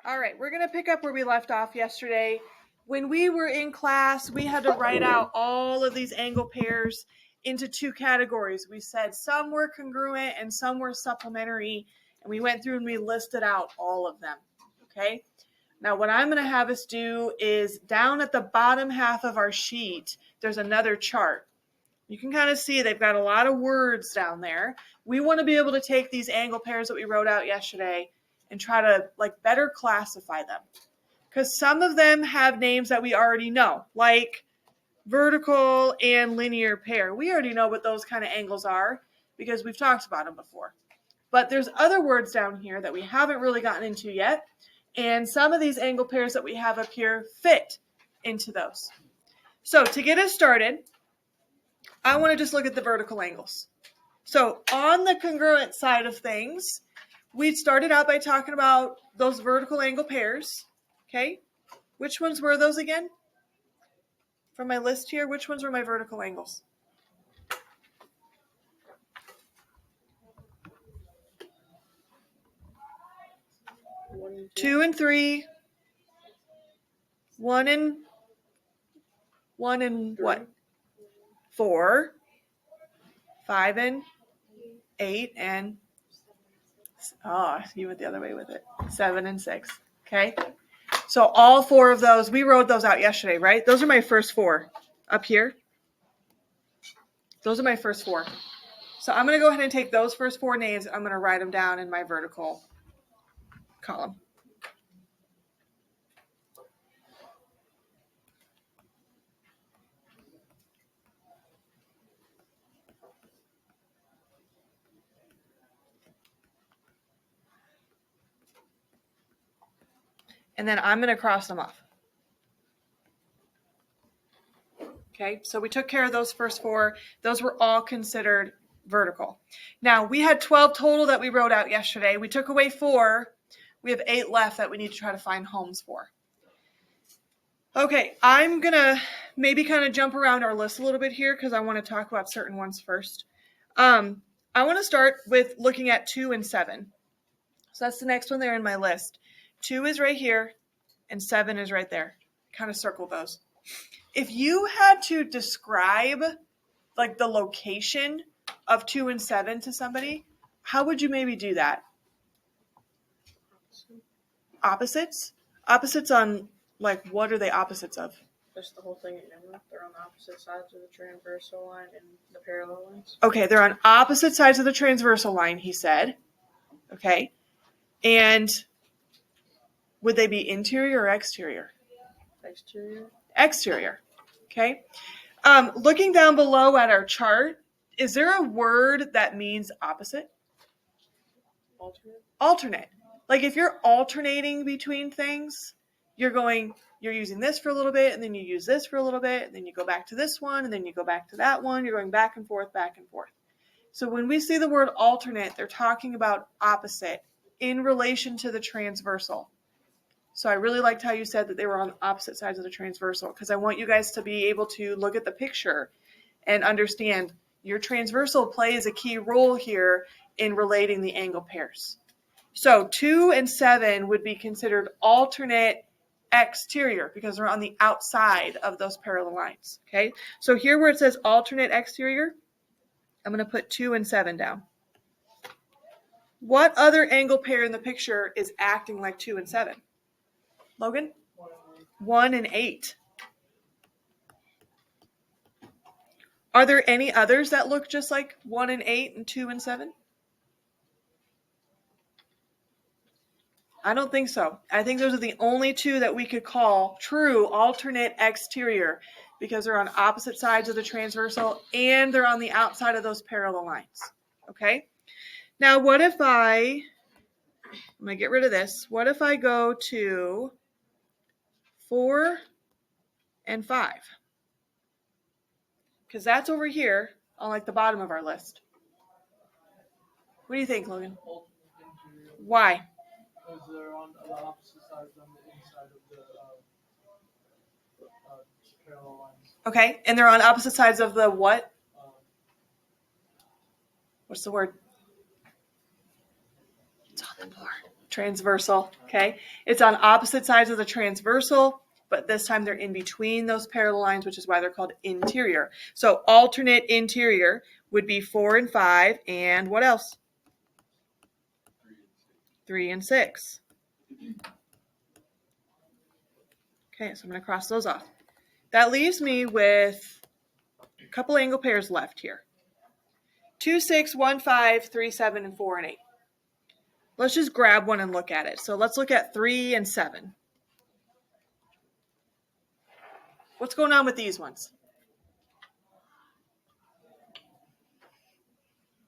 All right, we're going to pick up where we left off yesterday. When we were in class, we had to write out all of these angle pairs into two categories. We said some were congruent and some were supplementary, and we went through and we listed out all of them. Okay? Now, what I'm going to have us do is down at the bottom half of our sheet, there's another chart. You can kind of see they've got a lot of words down there. We want to be able to take these angle pairs that we wrote out yesterday and try to better classify them. Because some of them have names that we already know, like vertical and linear pair. We already know what those kind of angles are because we've talked about them before. But there's other words down here that we haven't really gotten into yet. And some of these angle pairs that we have up here fit into those. So to get us started, I want to just look at the vertical angles. So on the congruent side of things, we started out by talking about those vertical angle pairs. Okay, which ones were those again? From my list here, which ones were my vertical angles? Two and three. One and what? 4, 5 and 8, and you went the other way with it. 7 and 6. Okay. So all 4 of those, we wrote those out yesterday, right? Those are my first 4 up here. Those are my first 4. So I'm going to go ahead and take those first 4 names. I'm going to write them down in my vertical column. And then I'm going to cross them off. Okay, so we took care of those first 4. Those were all considered vertical. Now, we had 12 total that we wrote out yesterday. We took away 4. We have 8 left that we need to try to find homes for. Okay, I'm going to maybe kind of jump around our list a little bit here because I want to talk about certain ones first. I want to start with looking at 2 and 7. So that's the next one there in my list. 2 is right here, and 7 is right there. Kind of circle those. If you had to describe the location of 2 and 7 to somebody, how would you maybe do that? Opposites? Opposites on, what are they opposites of? Just the whole thing at Nimrod. They're on opposite sides of the transversal line and the parallel lines. Okay, they're on opposite sides of the transversal line, he said. Okay. And would they be interior or exterior? Exterior. Exterior. Okay. Looking down below at our chart, is there a word that means opposite? Alternate. Alternate. Like if you're alternating between things, you're using this for a little bit, and then you use this for a little bit, and then you go back to this one, and then you go back to that one. You're going back and forth, back and forth. So when we see the word alternate, they're talking about opposite in relation to the transversal. So I really liked how you said that they were on opposite sides of the transversal, because I want you guys to be able to look at the picture and understand your transversal plays a key role here in relating the angle pairs. So 2 and 7 would be considered alternate exterior because they're on the outside of those parallel lines. Okay, so here where it says alternate exterior, I'm going to put 2 and 7 down. What other angle pair in the picture is acting like 2 and 7? Logan? 1 and 8. Are there any others that look just like 1 and 8 and 2 and 7? I don't think so. I think those are the only 2 that we could call true alternate exterior because they're on opposite sides of the transversal and they're on the outside of those parallel lines. Okay? Now, what if I'm going to get rid of this. What if I go to 4 and 5? Because that's over here on the bottom of our list. What do you think, Logan? Why? Because they're on the opposite sides on the inside of the parallel lines. Okay, and they're on opposite sides of the what? What's the word? It's on the board. Transversal, okay? It's on opposite sides of the transversal, but this time they're in between those parallel lines, which is why they're called interior. So alternate interior would be 4 and 5, and what else? 3 and 6. Okay, so I'm going to cross those off. That leaves me with a couple angle pairs left here. 2, 6, 1, 5, 3, 7, and 4 and 8. Let's just grab one and look at it. So let's look at 3 and 7. What's going on with these ones?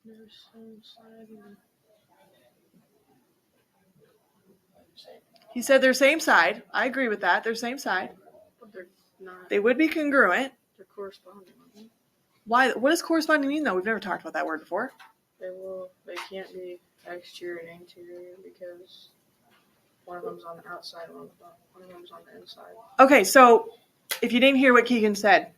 They're same side. He said they're same side. I agree with that. They're same side. But they're not. They would be congruent. They're corresponding. Aren't they? Why? What does corresponding mean, though? We've never talked about that word before. They can't be exterior and interior because one of them's on the outside, one of them's on the inside. Okay, so if you didn't hear what Keegan said,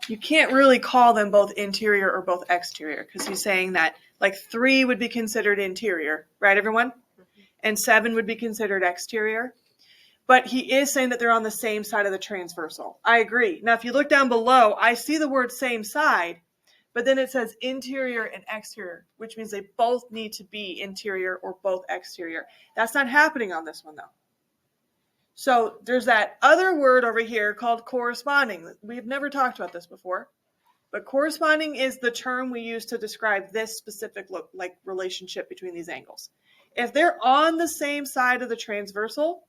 you can't really call them both interior or both exterior because he's saying that like 3 would be considered interior, right, everyone? And 7 would be considered exterior. But he is saying that they're on the same side of the transversal. I agree. Now, if you look down below, I see the word same side, but then it says interior and exterior, which means they both need to be interior or both exterior. That's not happening on this one, though. So there's that other word over here called corresponding. We've never talked about this before, but corresponding is the term we use to describe this specific relationship between these angles. If they're on the same side of the transversal,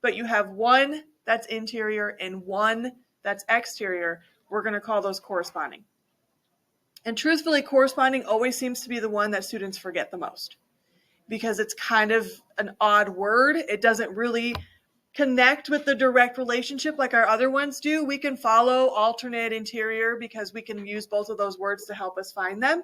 but you have one that's interior and one that's exterior, we're going to call those corresponding. And truthfully, corresponding always seems to be the one that students forget the most because it's kind of an odd word. It doesn't really connect with the direct relationship like our other ones do. We can follow alternate interior because we can use both of those words to help us find them.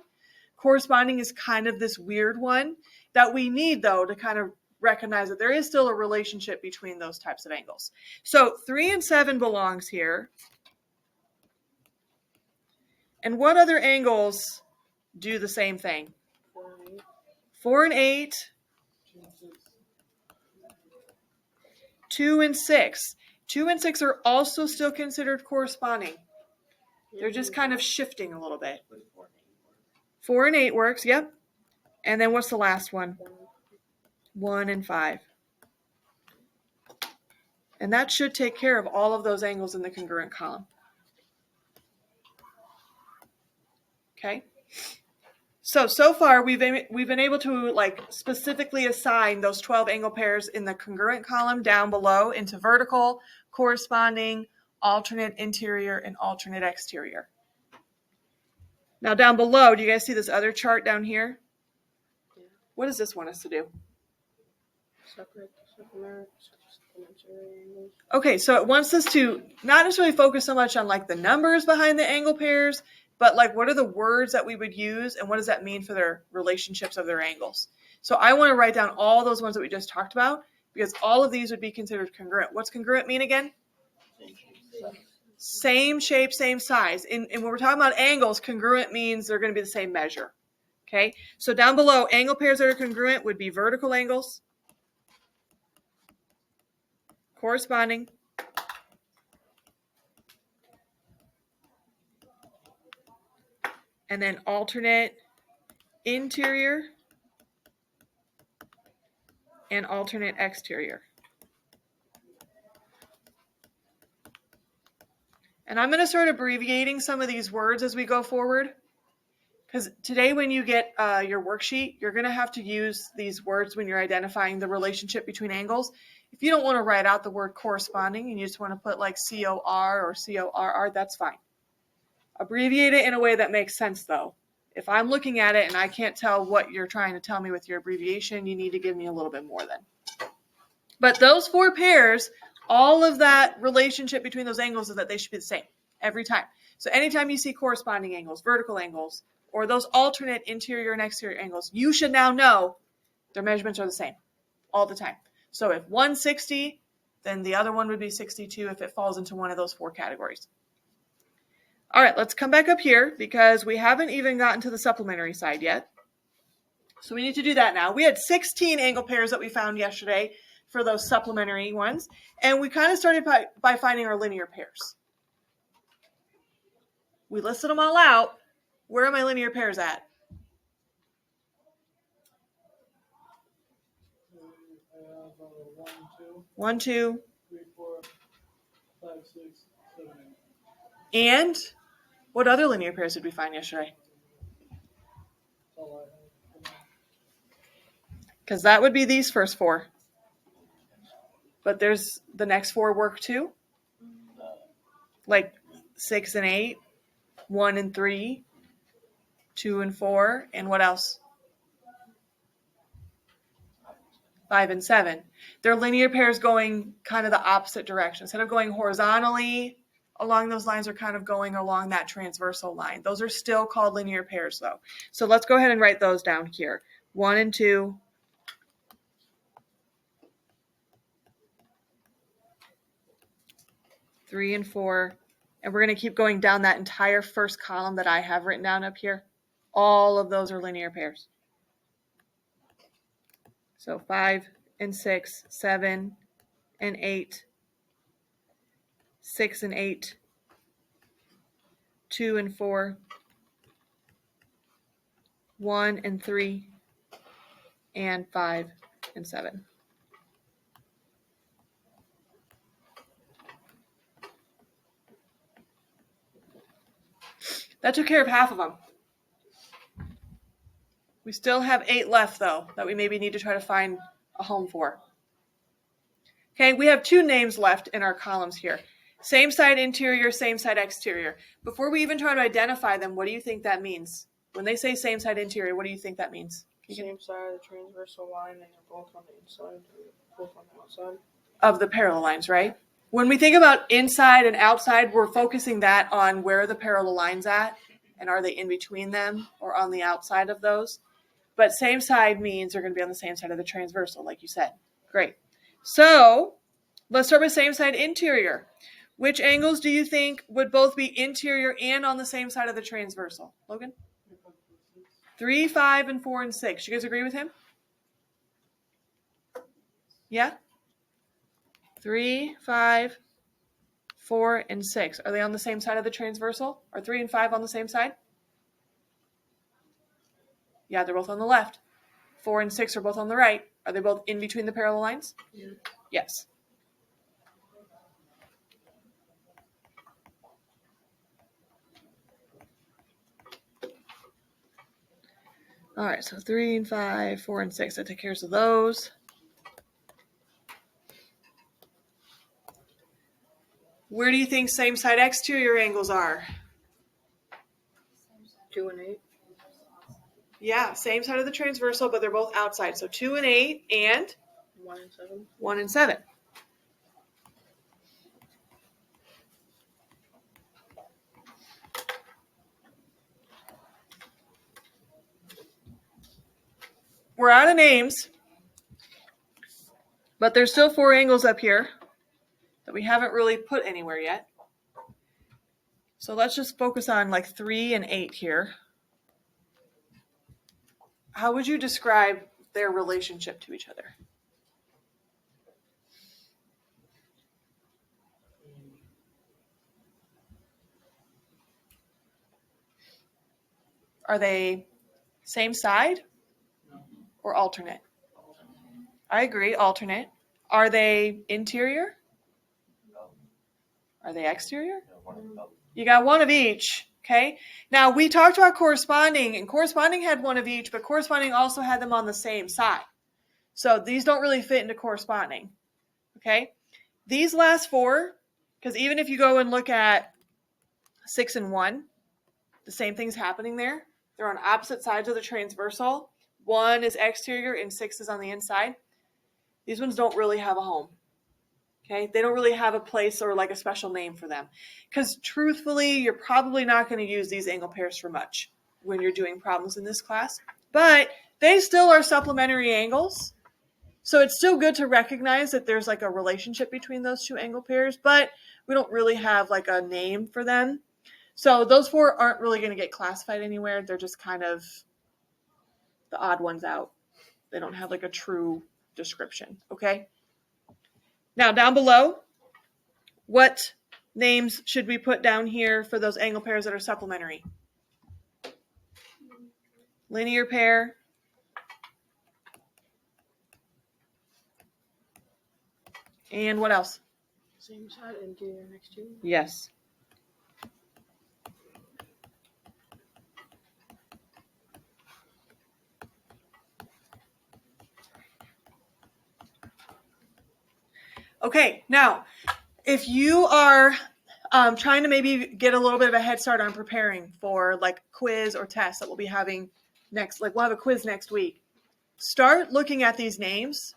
Corresponding is kind of this weird one that we need, though, to kind of recognize that there is still a relationship between those types of angles. So 3 and 7 belongs here. And what other angles do the same thing? 4 and 8. 2 and 6. 2 and 6 are also still considered corresponding. They're just kind of shifting a little bit. 4 and 8 works, yep. And then what's the last one? 1 and 5. And that should take care of all of those angles in the congruent column. Okay. So far we've been able to specifically assign those 12 angle pairs in the congruent column down below into vertical, corresponding, alternate interior, and alternate exterior. Now down below, do you guys see this other chart down here? Yeah. What does this want us to do? Supplementary angles. Okay, so it wants us to not necessarily focus so much on the numbers behind the angle pairs, but what are the words that we would use and what does that mean for their relationships of their angles? So I want to write down all those ones that we just talked about because all of these would be considered congruent. What's congruent mean again? Same shape, same size. And when we're talking about angles, congruent means they're going to be the same measure. Okay, so down below, angle pairs that are congruent would be vertical angles, corresponding, and then alternate interior and alternate exterior. And I'm going to start abbreviating some of these words as we go forward. Because today when you get your worksheet, you're going to have to use these words when you're identifying the relationship between angles. If you don't want to write out the word corresponding and you just want to put COR or CORR, that's fine. Abbreviate it in a way that makes sense, though. If I'm looking at it and I can't tell what you're trying to tell me with your abbreviation, you need to give me a little bit more then. But those 4 pairs, all of that relationship between those angles is that they should be the same every time. So anytime you see corresponding angles, vertical angles, or those alternate interior and exterior angles, you should now know their measurements are the same all the time. So if one's 60, then the other one would be 62 if it falls into one of those 4 categories. All right, let's come back up here because we haven't even gotten to the supplementary side yet. So we need to do that now. We had 16 angle pairs that we found yesterday for those supplementary ones. And we kind of started by finding our linear pairs. We listed them all out. Where are my linear pairs at? I have 1, 2, 1, 2, 3, 4, 5, 6, 7, 8. and what other linear pairs did we find yesterday? That's all I have. Because that would be these first 4. But there's the next 4 work too? Like 6 and 8, 1 and 3, 2 and 4, and what else? 5 and 7. They're linear pairs going kind of the opposite direction. Instead of going horizontally along those lines, they're kind of going along that transversal line. Those are still called linear pairs though. So let's go ahead and write those down here. 1 and 2. 3 and 4. And we're going to keep going down that entire first column that I have written down up here. All of those are linear pairs. So 5 and 6, 7 and 8, 6 and 8, 2 and 4, 1 and 3, and 5 and 7. That took care of half of them. We still have 8 left, though, that we maybe need to try to find a home for. Okay, we have 2 names left in our columns here. Same side interior, same side exterior. Before we even try to identify them, what do you think that means? When they say same side interior, what do you think that means? Same side of the transversal line, and they're both on the inside, or both on the outside. Of the parallel lines, right? When we think about inside and outside, we're focusing that on where are the parallel lines at, and are they in between them or on the outside of those? But same side means they're going to be on the same side of the transversal, like you said. Great. So let's start with same side interior. Which angles do you think would both be interior and on the same side of the transversal? Logan? 3, 5, and 4, and 6. You guys agree with him? Yeah? 3, 5, 4, and 6. Are they on the same side of the transversal? Are 3 and 5 on the same side? Yeah, they're both on the left. 4 and 6 are both on the right. Are they both in between the parallel lines? Yeah. Yes. All right, so 3 and 5, 4 and 6. That takes care of those. Where do you think same side exterior angles are? 2 and 8. Yeah, same side of the transversal, but they're both outside. So 2 and 8 and 1 and 7. 1 and 7. We're out of names, but there's still 4 angles up here that we haven't really put anywhere yet. So let's just focus on like 3 and 8 here. How would you describe their relationship to each other? Are they same side or alternate? I agree, alternate. Are they interior? Are they exterior? You got one of each, okay? Now, we talked about corresponding, and corresponding had one of each, but corresponding also had them on the same side. So these don't really fit into corresponding, okay? These last 4, because even if you go and look at 6 and 1, the same thing's happening there. They're on opposite sides of the transversal. 1 is exterior and 6 is on the inside. These ones don't really have a home. Okay, they don't really have a place or like a special name for them. Because truthfully, you're probably not going to use these angle pairs for much when you're doing problems in this class. But they still are supplementary angles. So it's still good to recognize that there's like a relationship between those 2 angle pairs, but we don't really have like a name for them. So those 4 aren't really going to get classified anywhere. They're just kind of the odd ones out. They don't have like a true description, okay? Now down below, what names should we put down here for those angle pairs that are supplementary? Linear pair. And what else? Same side, interior, exterior. Yes. Okay, now, if you are trying to maybe get a little bit of a head start on preparing for like quiz or tests that we'll be having next, like we'll have a quiz next week, start looking at these names.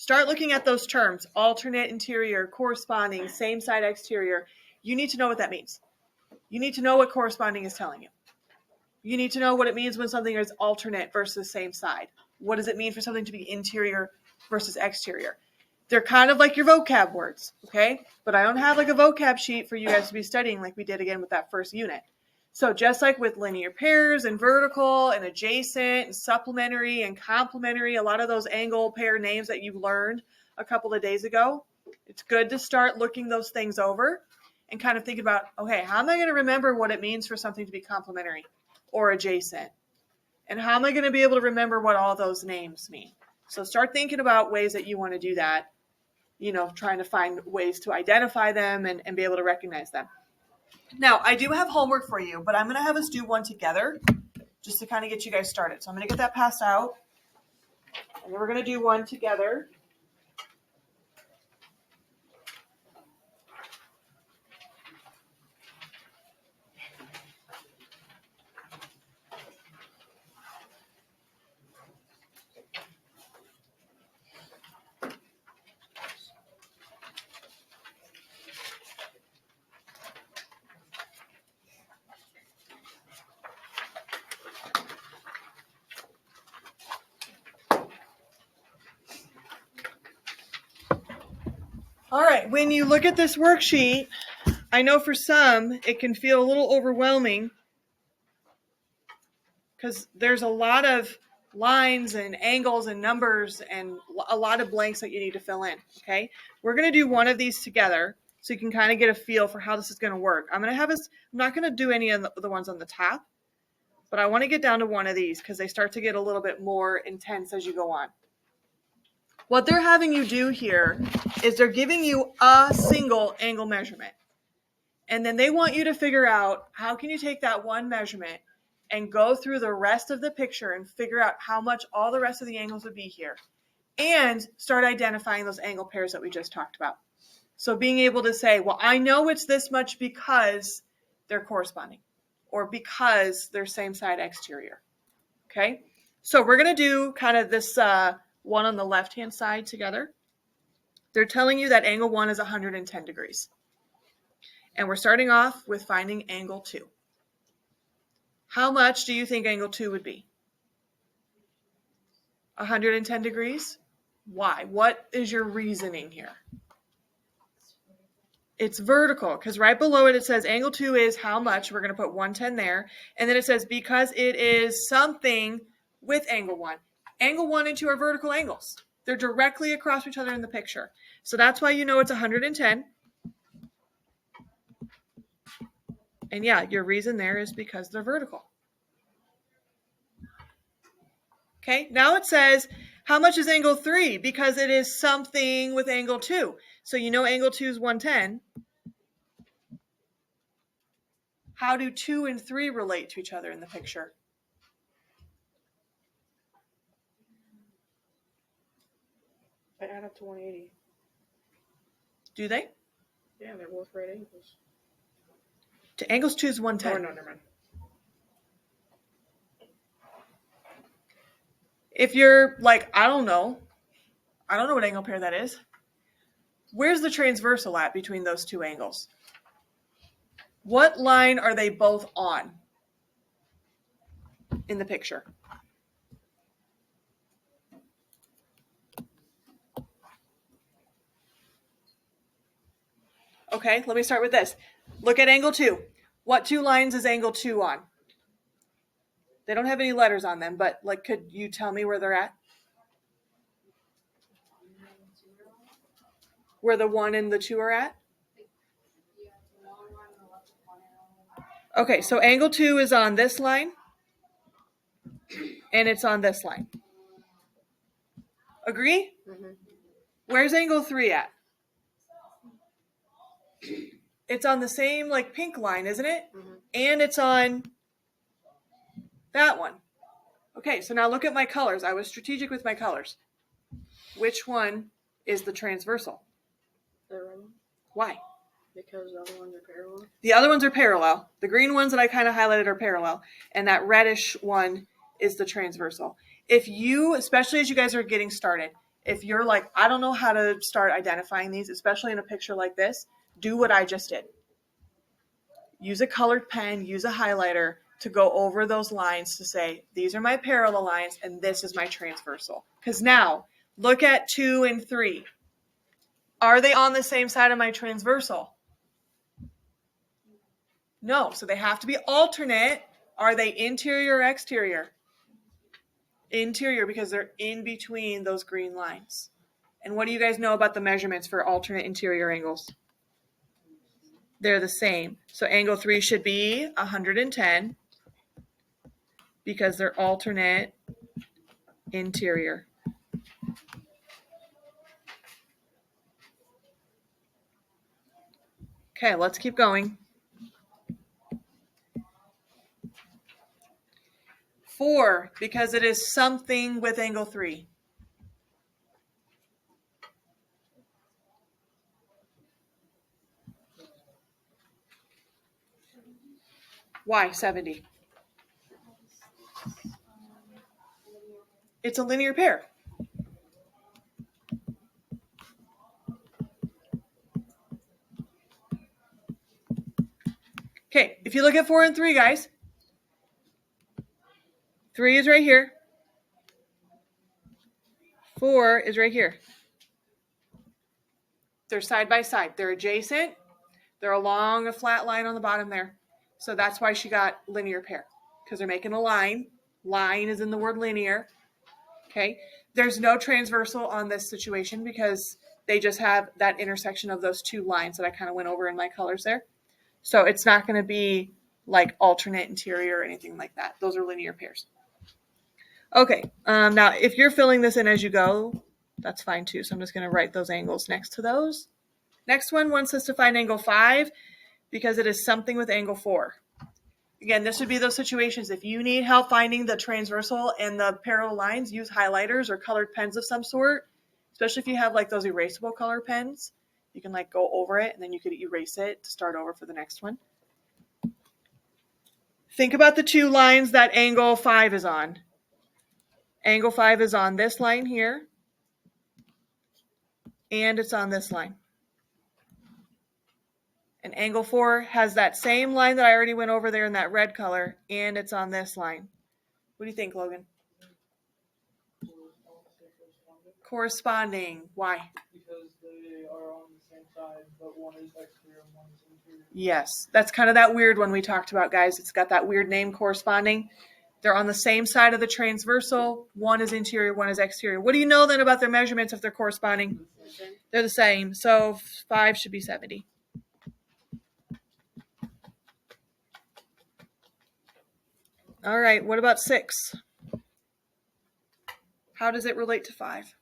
Start looking at those terms, alternate interior, corresponding, same side exterior. You need to know what that means. You need to know what corresponding is telling you. You need to know what it means when something is alternate versus same side. What does it mean for something to be interior versus exterior? They're kind of like your vocab words, okay? But I don't have like a vocab sheet for you guys to be studying like we did again with that first unit. So just like with linear pairs and vertical and adjacent and supplementary and complementary, a lot of those angle pair names that you learned a couple of days ago, it's good to start looking those things over and kind of think about, okay, how am I going to remember what it means for something to be complementary or adjacent? And how am I going to be able to remember what all those names mean? So start thinking about ways that you want to do that, you know, trying to find ways to identify them and be able to recognize them. Now, I do have homework for you, but I'm going to have us do one together just to kind of get you guys started. So I'm going to get that passed out, and then we're going to do one together. All right, when you look at this worksheet, I know for some it can feel a little overwhelming because there's a lot of lines and angles and numbers and a lot of blanks that you need to fill in, okay? We're going to do one of these together so you can kind of get a feel for how this is going to work. I'm not going to do any of the ones on the top, but I want to get down to one of these because they start to get a little bit more intense as you go on. What they're having you do here is they're giving you a single angle measurement. And then they want you to figure out how can you take that one measurement and go through the rest of the picture and figure out how much all the rest of the angles would be here. And start identifying those angle pairs that we just talked about. So being able to say, well, I know it's this much because they're corresponding or because they're same side exterior. Okay? So we're going to do kind of this one on the left-hand side together. They're telling you that angle 1 is 110 degrees. And we're starting off with finding angle 2. How much do you think angle 2 would be? 110 degrees? Why? What is your reasoning here? It's vertical, because right below it, it says angle 2 is how much. We're going to put 110 there. And then it says because it is something with angle 1. Angle 1 and 2 are vertical angles. They're directly across each other in the picture. So that's why you know it's 110. And yeah, your reason there is because they're vertical. Okay, now it says, how much is angle 3? Because it is something with angle 2. So you know angle 2 is 110. How do 2 and 3 relate to each other in the picture? They add up to 180. Do they? Yeah, they're both right angles. To angles 2 is Oh, 110. no, never mind. If you're like, I don't know what angle pair that is. Where's the transversal at between those two angles? What line are they both on in the picture? Okay, let me start with this. Look at angle 2. What two lines is angle 2 on? They don't have any letters on them, but like, could you tell me where they're at? Where the 1 and the 2 are at? Okay, so angle 2 is on this line, and it's on this line. Agree? Mhm. Where's angle 3 at? It's on the same like pink line, isn't it? Mhm. And it's on that one. Okay, so now look at my colors. I was strategic with my colors. Which one is the transversal? The red one, Why? because the other ones are parallel. The other ones are parallel. The green ones that I kind of highlighted are parallel. And that reddish one is the transversal. If you, especially as you guys are getting started, if you're like, I don't know how to start identifying these, especially in a picture like this, do what I just did. Use a colored pen, use a highlighter to go over those lines to say, these are my parallel lines and this is my transversal. Because now, look at 2 and 3. Are they on the same side of my transversal? No, so they have to be alternate. Are they interior or exterior? Interior, because they're in between those green lines. And what do you guys know about the measurements for alternate interior angles? They're the same. So angle 3 should be 110 because they're alternate interior. Okay, let's keep going. 4, because it is something with angle 3. Why 70? It's a linear pair. Okay, if you look at 4 and 3, guys, 3 is right here. 4 is right here. They're side by side. They're adjacent. They're along a flat line on the bottom there. So that's why she got linear pair, because they're making a line. Line is in the word linear. Okay. There's no transversal on this situation because they just have that intersection of those 2 lines that I kind of went over in my colors there. So it's not going to be like alternate interior or anything like that. Those are linear pairs. Okay. Now, if you're filling this in as you go, that's fine too. So I'm just going to write those angles next to those. Next one wants us to find angle 5 because it is something with angle 4. Again, this would be those situations. If you need help finding the transversal and the parallel lines, use highlighters or colored pens of some sort, especially if you have like those erasable color pens. You can like go over it and then you could erase it to start over for the next one. Think about the 2 lines that angle 5 is on. Angle 5 is on this line here, and it's on this line. And angle 4 has that same line that I already went over there in that red color, and it's on this line. What do you think, Logan? Corresponding. Why? Because they are on the same side, but one is exterior and one is interior. Yes, that's kind of that weird one we talked about, guys. It's got that weird name, corresponding. They're on the same side of the transversal. One is interior, one is exterior. What do you know then about their measurements if they're corresponding? Okay. They're the same. So 5 should be 70. All right, what about 6? How does it relate to 5?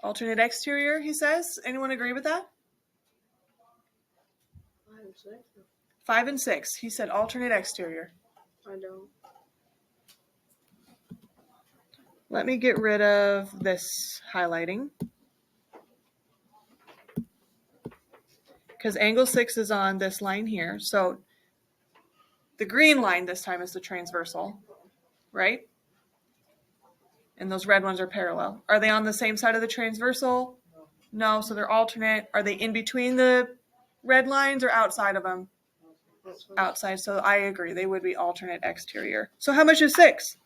Alternate exterior, he says. Anyone agree with that? 5 and 6? 5 and 6. He said alternate exterior. I don't. Let me get rid of this highlighting. Because angle 6 is on this line here. So the green line this time is the transversal, right? And those red ones are parallel. Are they on the same side of the transversal? No, so they're alternate. Are they in between the red lines or outside of them? That's fine. Outside, so I agree. They would be alternate exterior. So how much is 6?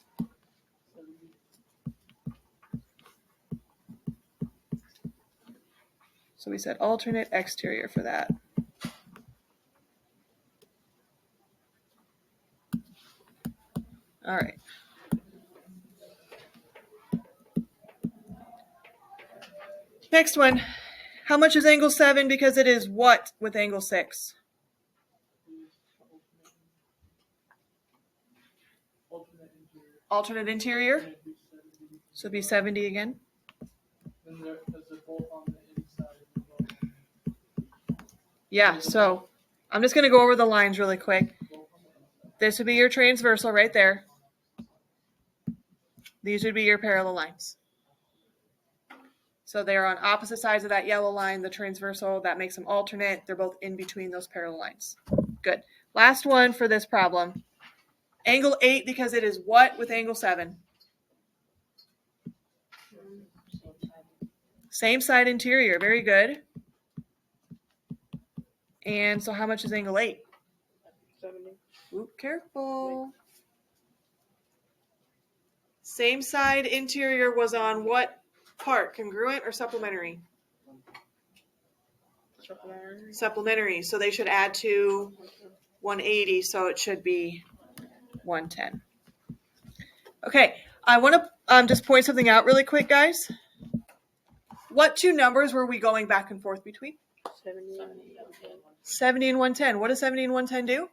So we said alternate exterior for that. All right. Next one. How much is angle 7 because it is what with angle 6? Alternate interior. Alternate interior. And it'd be 70. So it'd be 70 again. And they're, because they're both on the inside as well. Yeah, so I'm just going to go over the lines really quick. Both on the inside. This would be your transversal right there. These would be your parallel lines. So they're on opposite sides of that yellow line, the transversal. That makes them alternate. They're both in between those parallel lines. Good. Last one for this problem. Angle 8 because it is what with angle 7? Same side interior. Very good. And so how much is angle 8? 70. Oop, careful. Same side interior was on what part? Congruent or supplementary? Supplementary. Supplementary. So they should add to 180. So it should be 110. Okay. I want to just point something out really quick, guys. What two numbers were we going back and forth between? 70. 70 and 110. What does 70 and 110 do?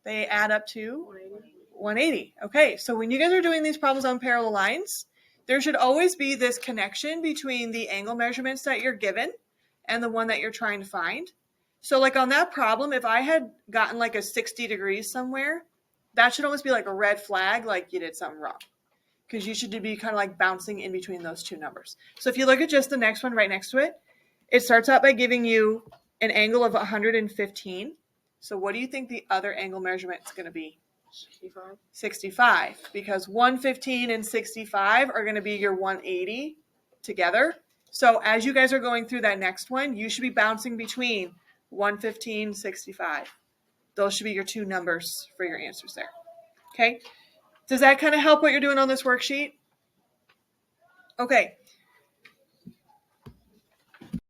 They add up to 180. 180. Okay, so when you guys are doing these problems on parallel lines, there should always be this connection between the angle measurements that you're given and the one that you're trying to find. So like on that problem, if I had gotten like a 60 degrees somewhere, that should almost be like a red flag, like you did something wrong. Because you should be kind of like bouncing in between those two numbers. So if you look at just the next one right next to it, it starts out by giving you an angle of 115. So what do you think the other angle measurement is going to be? 65. 65, because 115 and 65 are going to be your 180 together. So as you guys are going through that next one, you should be bouncing between 115 and 65. Those should be your two numbers for your answers there. Okay? Does that kind of help what you're doing on this worksheet? Okay.